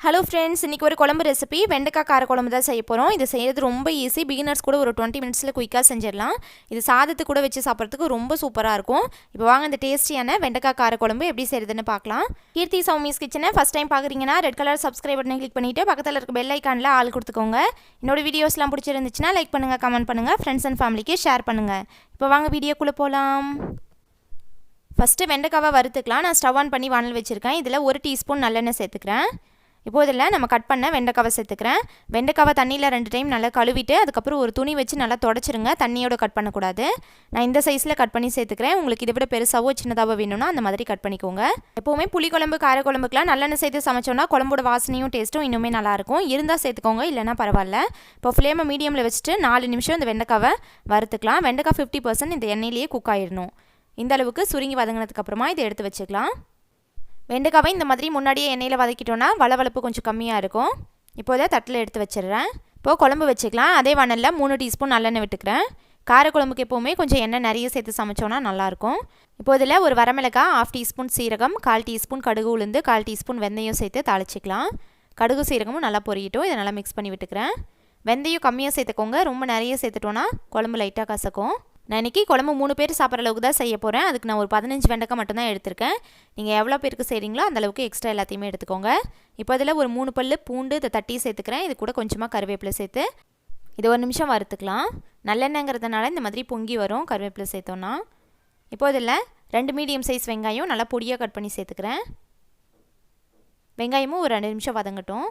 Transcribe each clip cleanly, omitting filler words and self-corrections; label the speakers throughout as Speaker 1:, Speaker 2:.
Speaker 1: Hello friends, இன்றைக்கி ஒரு குழம்பு ரெசிபி வெண்டைக்காய் கார குழம்பு தான் செய்ய போகிறோம். இது செய்கிறது ரொம்ப ஈஸி. பிகினர்ஸ் கூட ஒரு 20 மினிட்ஸில் குயிக்காக செஞ்சிடலாம். இது சாதத்து கூட வச்சு சாப்பிட்றதுக்கு ரொம்ப சூப்பராக இருக்கும். இப்போ வாங்க இந்த டேஸ்டியான வெண்டைக்காய் கார குழம்பு எப்படி செய்கிறதுன்னு பார்க்கலாம். கீர்த்தி சௌமிஸ் கிச்சனை ஃபஸ்ட் டைம் பார்க்குறீங்கன்னா ரெட் கலர் சப்ஸ்கிரைப் பட்டனை கிளிக் பண்ணிவிட்டு பக்கத்தில் இருக்க பெல் ஐக்கானில் ஆள் கொடுத்துக்கோங்க. என்னோட வீடியோஸ்லாம் பிடிச்சிருந்துச்சுன்னா லைக் பண்ணுங்கள், கமெண்ட் பண்ணுங்கள், ஃப்ரெண்ட்ஸ் அண்ட் ஃபேமிலிக்கு ஷேர் பண்ணுங்கள். இப்போ வாங்க வீடியோக்குள்ளே போகலாம். ஃபஸ்ட்டு வெண்டைக்காவை வறுத்துக்கலாம். நான் ஸ்டவ் ஆன் பண்ணி வானல் வச்சுருக்கேன். இதில் 1 டீஸ்பூன் நல்லெண்ணெய் சேர்த்துக்கிறேன். இப்போது இதில் நம்ம கட் பண்ண வெண்டைக்காவை சேர்த்துக்கிறேன். வெண்டைக்காவை தண்ணியில் 2 டைம் நல்லா கழுவிட்டு அதுக்கப்புறம் ஒரு துணி வச்சு நல்லா தொடச்சிருங்க. தண்ணியோட கட் பண்ணக்கூடாது. நான் இந்த சைஸில் கட் பண்ணி சேர்த்துக்கிறேன். உங்களுக்கு இதை விட பெருசாவோ சின்னதாவோ வேணும்னா அந்த மாதிரி கட் பண்ணிக்கோங்க. எப்போவுமே புளிக்குழம்பு காரக்குழம்புக்குலாம் நல்லெண்ணெய் சேர்த்து சமைச்சோன்னா குழம்போட வாசனையும் டேஸ்ட்டும் இன்னுமே நல்லாயிருக்கும். இருந்தால் சேர்த்துக்கோங்க, இல்லைனா பரவாயில்ல. இப்போ ஃப்ளேமை மீடியமில் வச்சுட்டு 4 நிமிஷம் இந்த வெண்டைக்காவை வறுத்துக்கலாம். வெண்டைக்காய் 50% இந்த எண்ணெயிலேயே குக் ஆயிடணும். இந்த அளவுக்கு சுருங்கி வதங்கினதுக்கப்புறமா இதை எடுத்து வச்சுக்கலாம். வெண்டைக்காவை இந்த மாதிரி முன்னாடியே எண்ணெயில் வதக்கிட்டோன்னா வளவளப்பு கொஞ்சம் கம்மியாக இருக்கும். இப்போதை தட்டில் எடுத்து வச்சிடுறேன். இப்போது குழம்பு வச்சுக்கலாம். அதே வானலில் 3 டீஸ்பூன் நல்லெண்ணெய் விட்டுக்கிறேன். காரக்குழம்புக்கு எப்போவுமே கொஞ்சம் எண்ணெய் நிறைய சேர்த்து சமைச்சோன்னா நல்லாயிருக்கும். இப்போ இதில் ஒரு வரமிளகாய், 1/2 டீஸ்பூன் சீரகம், 1/4 டீஸ்பூன் கடுகு உளுந்து, 1/4 டீஸ்பூன் வெந்தயம் சேர்த்து தாளிச்சிக்கலாம். கடுகு சீரகமும் நல்லா பொரியட்டும். இதை நல்லா மிக்ஸ் பண்ணி விட்டுக்கிறேன். வெந்தயம் கம்மியாக சேர்த்துக்கோங்க. ரொம்ப நிறைய சேர்த்துட்டோன்னா குழம்பு லைட்டாக கசக்கும். நான் இன்றைக்கி குழம்பு 3 பேர் சாப்பிட்ற அளவுக்கு தான் செய்ய போகிறேன். அதுக்கு நான் ஒரு 15 வெண்டைக்காய் மட்டும்தான் எடுத்திருக்கேன். நீங்கள் எவ்வளோ பேருக்கு செய்கிறீங்களோ அந்தளவுக்கு எக்ஸ்ட்ரா எல்லாத்தையுமே எடுத்துக்கோங்க. இப்போ அதில் ஒரு 3 பல்லு பூண்டு இதை தட்டி சேர்த்துக்கிறேன். இது கூட கொஞ்சமாக கருவேப்பிலை சேர்த்து இதை 1 நிமிஷம் வறுத்துக்கலாம். நல்லெண்ணெய்ங்கிறதுனால இந்த மாதிரி பொங்கி வரும் கருவேப்பிலை சேர்த்தோன்னா. இப்போ இதில் 2 மீடியம் சைஸ் வெங்காயம் நல்லா பொடியாக கட் பண்ணி சேர்த்துக்கிறேன். வெங்காயமும் ஒரு 2 நிமிஷம் வதங்கட்டும்.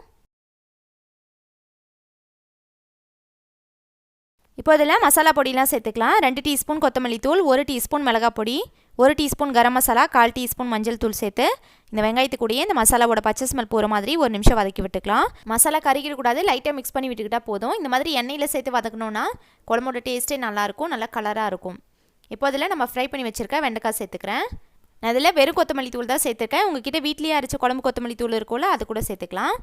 Speaker 1: இப்போ இதில் மசாலா பொடியெலாம் சேர்த்துக்கலாம். 2 டீஸ்பூன் கொத்தமல்லி தூள், 1 டீஸ்பூன் மிளகாய் பொடி, 1 டீஸ்பூன் கரம் மசாலா, 1/4 டீஸ்பூன் மஞ்சள் தூள் சேர்த்து இந்த வெங்காயத்துக்கூடயே இந்த மசாலாவோட பச்சை ஸ்மெல் போகிற மாதிரி 1 நிமிஷம் வதக்கி விட்டுக்கலாம். மசாலா கறிக்கிடக்கூடாது, லைட்டாக மிக்ஸ் பண்ணி விட்டுக்கிட்டால் போதும். இந்த மாதிரி எண்ணெயில் சேர்த்து வதக்கணுன்னா குழம்போட டேஸ்ட்டே நல்லாயிருக்கும், நல்லா கலராக இருக்கும். இப்போ இதில் நம்ம ஃப்ரை பண்ணி வச்சுருக்க வெண்டைக்காய் சேர்த்துக்கிறேன். நான் இதில் வெறும் கொத்தமல்லி தூள் தான் சேர்த்துருக்கேன். உங்ககிட்ட வீட்லேயே அரைச்ச குழம்பு கொத்தமல்லி தூள் இருக்கும்ல, அது கூட சேர்த்துக்கலாம்.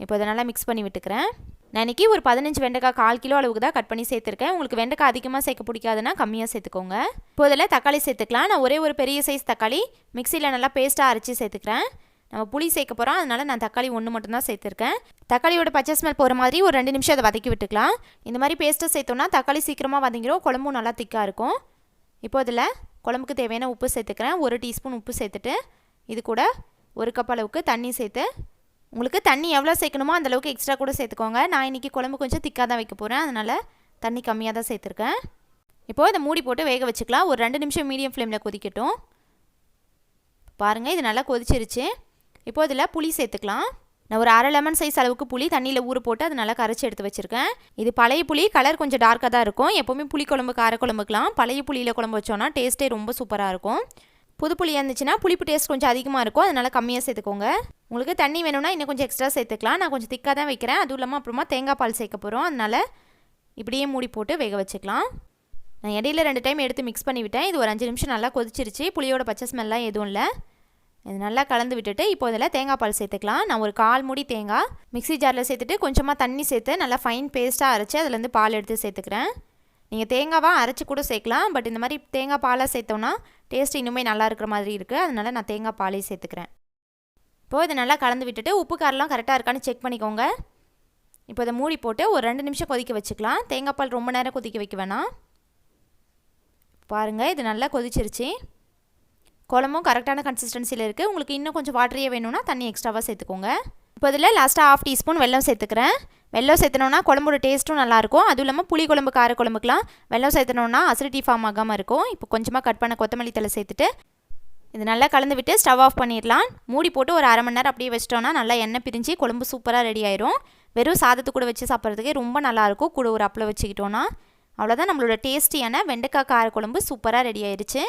Speaker 1: இப்போ இதை நல்லா மிக்ஸ் பண்ணி விட்டுக்கிறேன். நான் இன்றைக்கி ஒரு 15 வெண்டைக்காய் 1/4 கிலோ அளவுக்கு தான் கட் பண்ணி சேர்த்துருக்கேன். உங்களுக்கு வெண்டைக்காய் அதிகமாக சேர்க்க பிடிக்காதுன்னா கம்மியாக சேர்த்துக்கோங்க. இப்போ இதில் தக்காளி சேர்த்துக்கலாம். நான் ஒரே ஒரு பெரிய சைஸ் தக்காளி மிக்சியில் நல்லா பேஸ்ட்டாக அரைச்சி சேர்த்துக்கிறேன். நம்ம புளி சேர்க்க போகிறோம், அதனால் நான் தக்காளி 1 மட்டும்தான் சேர்த்துருக்கேன். தக்காளியோட பச்சை ஸ்மெல் போகிற மாதிரி ஒரு 2 நிமிஷம் அதை வதக்கி விட்டுக்கலாம். இந்த மாதிரி பேஸ்ட்டை சேர்த்தோன்னா தக்காளி சீக்கிரமாக வதங்கிடும், குழம்பும் நல்லா திக்காக இருக்கும். இப்போ இதில் குழம்புக்கு தேவையான உப்பு சேர்த்துக்கிறேன். 1 டீஸ்பூன் உப்பு சேர்த்துட்டு இது கூட 1 கப் அளவுக்கு தண்ணி சேர்த்து, உங்களுக்கு தண்ணி எவ்வளோ சேர்க்கணுமோ அந்தளவுக்கு எக்ஸ்ட்ரா கூட சேர்த்துக்கோங்க. நான் இன்றைக்கி குழம்பு கொஞ்சம் திக்காக தான் வைக்க போகிறேன், அதனால் தண்ணி கம்மியாக தான் சேர்த்துருக்கேன். இப்போது இதை மூடி போட்டு வேக வச்சுக்கலாம். ஒரு 2 நிமிஷம் மீடியம் ஃப்ளேமில் கொதிக்கட்டும். பாருங்கள், இது நல்லா கொதிச்சிருச்சு. இப்போது இதில் புளி சேர்த்துக்கலாம். நான் ஒரு 1/2 லெமன் சைஸ் அளவுக்கு புளி தண்ணியில் ஊற போட்டு அது நல்லா கரைச்சி எடுத்து வச்சுருக்கேன். இது பழைய புளி, கலர் கொஞ்சம் டார்க்காக தான் இருக்கும். எப்போவுமே புளிக்குழம்பு காரக்குழம்புக்கெலாம் பழைய புளியில் குழம்பு வச்சோன்னா டேஸ்ட்டே ரொம்ப சூப்பராக இருக்கும். புது புளியாக இருந்துச்சுன்னா புளிப்பு டேஸ்ட் கொஞ்சம் அதிகமாக இருக்கும், அதனால் கம்மியாக சேர்த்துக்கோங்க. உங்களுக்கு தண்ணி வேணும்னா இன்னும் கொஞ்சம் எக்ஸ்ட்ரா சேர்த்துக்கலாம். நான் கொஞ்சம் திக்காக தான் வைக்கிறேன். அதுவும் இல்லாமல் அப்புறமா தேங்காய் பால் சேர்க்க போகிறோம், அதனால் இப்படியே மூடி போட்டு வேக வச்சுக்கலாம். நான் இடையில 2 டைம் எடுத்து மிக்ஸ் பண்ணி விட்டேன். இது ஒரு 5 நிமிஷம் நல்லா கொதிச்சிருச்சு. புளியோட பச்சை ஸ்மெல்லாம் எதுவும் இல்லை. இது நல்லா கலந்து விட்டுட்டு இப்போ இதில் தேங்காய் பால் சேர்த்துக்கலாம். நான் ஒரு 1/4 மூடி தேங்காய் மிக்ஸி ஜாரில் சேர்த்துட்டு கொஞ்சமாக தண்ணி சேர்த்து நல்லா ஃபைன் பேஸ்ட்டாக அரைச்சி அதுலேருந்து பால் எடுத்து சேர்த்துக்கிறேன். நீங்கள் தேங்காவாக அரைச்சி கூட சேர்க்கலாம், பட் இந்த மாதிரி தேங்காய் பாலாக சேர்த்தோன்னா டேஸ்ட் இன்னுமே நல்லா இருக்கிற மாதிரி இருக்குது, அதனால் நான் தேங்காய் பாலே சேர்த்துக்கிறேன். இப்போது இதை நல்லா கலந்து விட்டுட்டு உப்பு காரெலாம் கரெக்டாக இருக்கான்னு செக் பண்ணிக்கோங்க. இப்போ இதை மூடி போட்டு ஒரு 2 நிமிஷம் கொதிக்க வச்சுக்கலாம். தேங்காய் பால் ரொம்ப நேரம் கொதிக்க வைக்க வேணாம். பாருங்கள், இது நல்லா கொதிச்சிருச்சு. குழம்பும் கரெக்டான கன்சிஸ்டன்சியில் இருக்குது. உங்களுக்கு இன்னும் கொஞ்சம் வாட்டரியாக வேணும்னா தண்ணி எக்ஸ்ட்ராவாக சேர்த்துக்கோங்க. இப்போ இதில் லாஸ்ட்டாக 1/2 டீஸ்பூன் வெல்லம் சேர்த்துக்கிறேன். வெல்லம் சேர்த்தனோன்னா குழம்போட டேஸ்ட்டும் நல்லாயிருக்கும். அதுவும் இல்லாமல் புளி குழம்பு கார குழம்புக்கெலாம் வெல்லம் சேர்த்தனோன்னா அசிடிட்டி ஃபார்ம் ஆகாமல் இருக்கும். இப்போ கொஞ்சமாக கட் பண்ண கொத்தமல்லி தழை சேர்த்துட்டு இது நல்லா கலந்து விட்டு ஸ்டவ் ஆஃப் பண்ணிடலாம். மூடி போட்டு ஒரு 1/2 மணி நேரம் அப்படியே வச்சிட்டோன்னா நல்லா எண்ணெய் பிரிஞ்சு குழம்பு சூப்பராக ரெடி ஆயிரும். வெறும் சாதத்து கூட வச்சு சாப்பிட்றதுக்கே ரொம்ப நல்லாயிருக்கும். கூட ஒரு அப்பளம் வச்சுக்கிட்டோன்னா அவ்வளோதான், நம்மளோட டேஸ்டியான வெண்டைக்காய் கார குழம்பு சூப்பராக ரெடி ஆயிடுச்சு.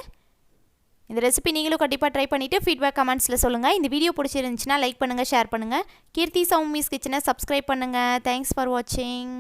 Speaker 1: இந்த ரெசிபி நீங்களும் கண்டிப்பாக ட்ரை பண்ணிவிட்டு ஃபீட்பேக் கமெண்ட்ஸில் சொல்லுங்கள். இந்த வீடியோ பிடிச்சிருந்துச்சுன்னா லைக் பண்ணுங்கள், ஷேர் பண்ணுங்கள். கீர்த்தி சௌமிஸ் கிச்சனை சப்ஸ்கிரைப் பண்ணுங்கள். தேங்க்ஸ் ஃபார் வாட்சிங்.